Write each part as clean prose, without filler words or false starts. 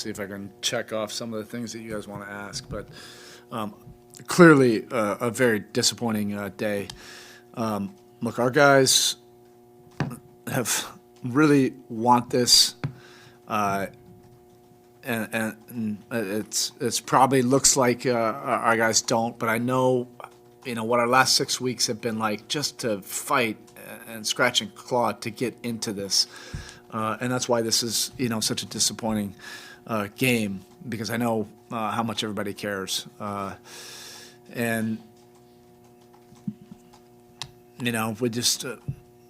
see if I can check off some of the things that you guys want to ask. But clearly, a very disappointing day. Look, our guys have really want this, and it's probably looks like our guys don't. But I know, what our last 6 weeks have been like, just to fight and scratch and claw to get into this, and that's why this is such a disappointing game, because I know how much everybody cares, and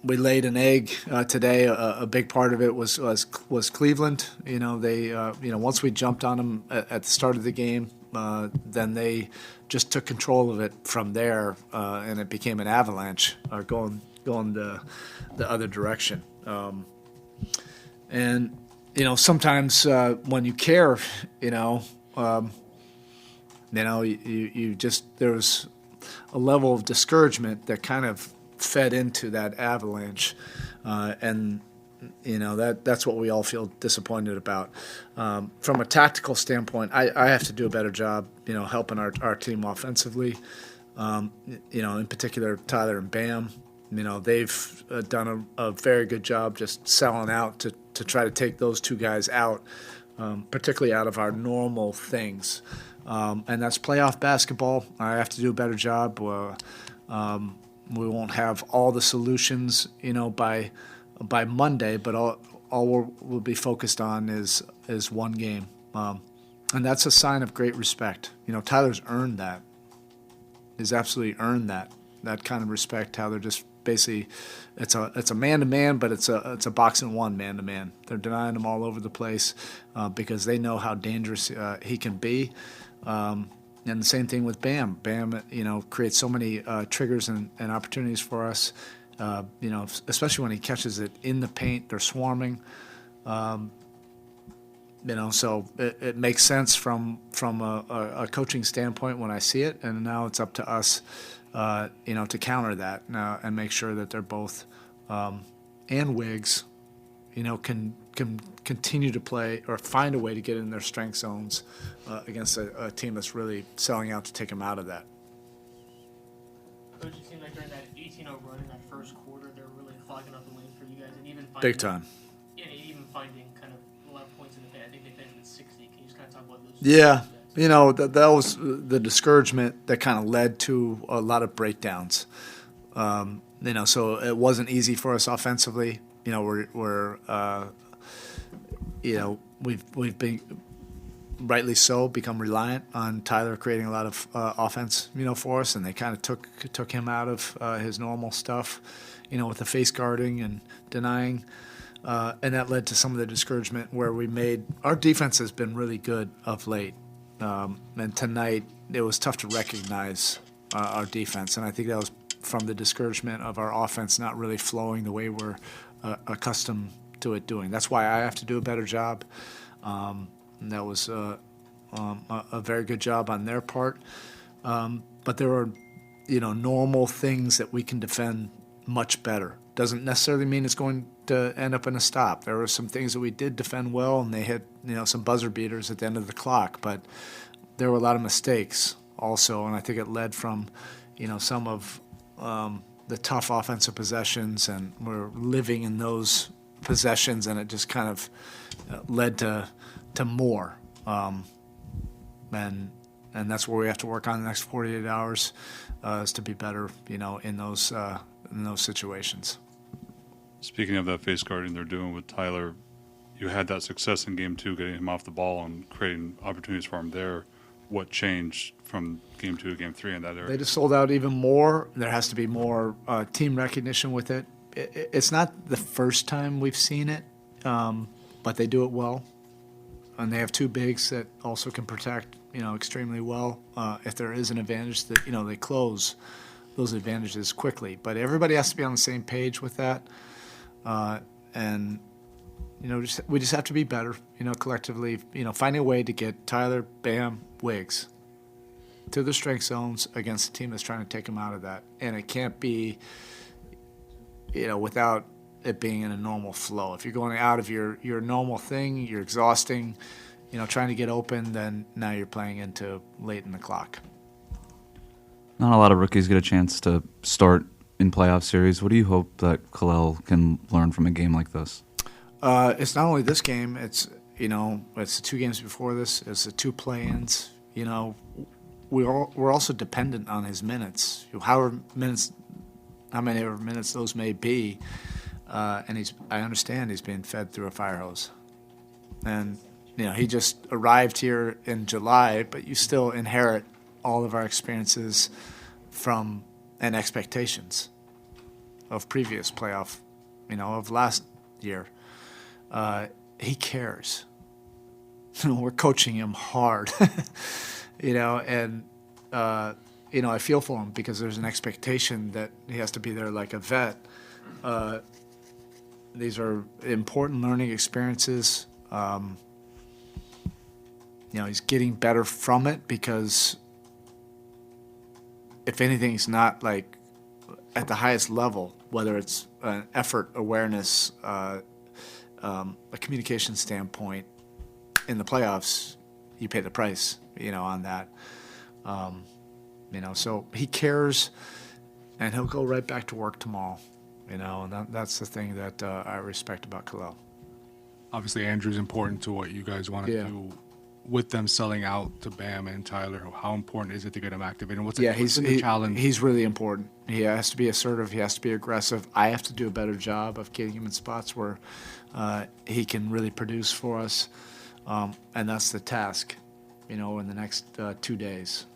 we laid an egg today. A big part of it was Cleveland. They once we jumped on them at the start of the game, then they just took control of it from there, and it became an avalanche, going the other direction. And sometimes when you care, you just, there was a level of discouragement that kind of fed into that avalanche, and that's what we all feel disappointed about. From a tactical standpoint, I have to do a better job, helping our team offensively. In particular, Tyler and Bam. They've done a very good job just selling out to try to take those two guys out, particularly out of our normal things. And that's playoff basketball. I have to do a better job. We won't have all the solutions, by Monday, but all we'll be focused on is one game, and that's a sign of great respect. Tyler's earned that. He's absolutely earned that kind of respect. How they're just basically, it's a man to man, but it's a box and one man to man. They're denying him all over the place because they know how dangerous he can be. And the same thing with Bam. Bam, creates so many triggers and opportunities for us. Especially when he catches it in the paint, they're swarming. So it makes sense from a coaching standpoint when I see it, and now it's up to us, to counter that and make sure that they're both and Wiggs, can continue to play or find a way to get in their strength zones against a team that's really selling out to take them out of that. Coach, it seemed like during that 18-0 run in that first quarter, they were really clogging up the lane for you guys, and even finding, big time. Yeah, even finding kind of a lot of points in the paint. I think they finished with 60. Can you just kind of talk about those? Yeah, that was the discouragement that kind of led to a lot of breakdowns. So it wasn't easy for us offensively. We've been, rightly so, become reliant on Tyler creating a lot of offense, for us, and they kind of took him out of his normal stuff, with the face guarding and denying, and that led to some of the discouragement where our defense has been really good of late, and tonight it was tough to recognize our defense, and I think that was from the discouragement of our offense not really flowing the way we're accustomed to it doing. That's why I have to do a better job. And that was a very good job on their part. But there are, normal things that we can defend much better. Doesn't necessarily mean it's going to end up in a stop. There were some things that we did defend well, and they had, some buzzer beaters at the end of the clock. But there were a lot of mistakes also, and I think it led from, some of the tough offensive possessions, and we're living in those possessions, and it just kind of led to more. And that's where we have to work on the next 48 hours is to be better, in those situations. Speaking of that face guarding they're doing with Tyler, you had that success in Game 2, getting him off the ball and creating opportunities for him there. What changed from Game 2 to Game 3 in that area? They just sold out even more. There has to be more team recognition with it. It's not the first time we've seen it, but they do it well. And they have two bigs that also can protect, extremely well. If there is an advantage, that they close those advantages quickly. But everybody has to be on the same page with that, and we just have to be better, collectively. Finding a way to get Tyler, Bam, Wiggs to the strength zones against a team that's trying to take them out of that, and it can't be, without it being in a normal flow. If you're going out of your normal thing, you're exhausting. trying to get open, then now you're playing into late in the clock. Not a lot of rookies get a chance to start in playoff series. What do you hope that Kalel can learn from a game like this? It's not only this game. It's the 2 games before this. It's the 2 play-ins. We're also dependent on his minutes. How many minutes those may be, and I understand he's being fed through a fire hose, and he just arrived here in July, but you still inherit all of our experiences from and expectations of previous playoff, of last year. He cares. We're coaching him hard, and I feel for him because there's an expectation that he has to be there like a vet. These are important learning experiences. He's getting better from it because, if anything, he's not like at the highest level, whether it's an effort, awareness, a communication standpoint. In the playoffs, you pay the price, on that. So he cares, and he'll go right back to work tomorrow, and that's the thing that I respect about Kalel. Obviously, Andrew's important to what you guys want to Yeah. do with them selling out to Bam and Tyler. How important is it to get him activated? And what's He's the challenge? He's really important. He has to be assertive. He has to be aggressive. I have to do a better job of getting him in spots where he can really produce for us, and that's the task. In the next 2 days,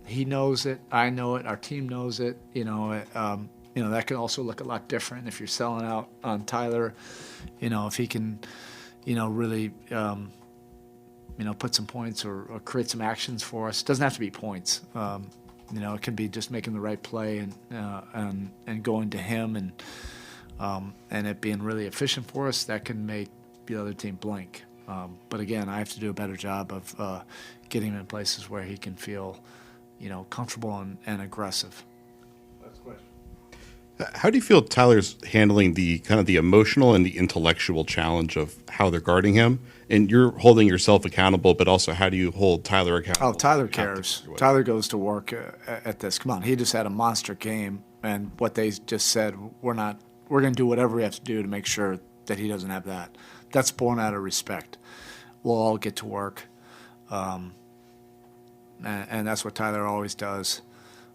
he knows it. I know it. Our team knows it. That could also look a lot different if you're selling out on Tyler. If he can, really. Put some points or create some actions for us. It doesn't have to be points. It can be just making the right play and going to him and it being really efficient for us. That can make the other team blink. But again, I have to do a better job of getting him in places where he can feel, comfortable and aggressive. Last question. How do you feel Tyler's handling the kind of the emotional and the intellectual challenge of how they're guarding him? And you're holding yourself accountable, but also how do you hold Tyler accountable? Oh, Tyler cares. Tyler goes to work at this. Come on, he just had a monster game, and what they just said, we're going to do whatever we have to do to make sure that he doesn't have that. That's born out of respect. We'll all get to work, and that's what Tyler always does.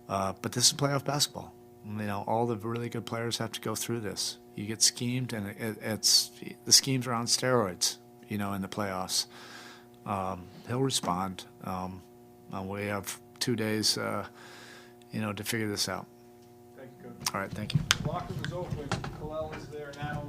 But this is playoff basketball. All the really good players have to go through this. You get schemed, and it's the schemes are on steroids. In the playoffs, he'll respond. We have 2 days, to figure this out. Thank you, Coach. All right, thank you. Locker was open. Kalel is there now.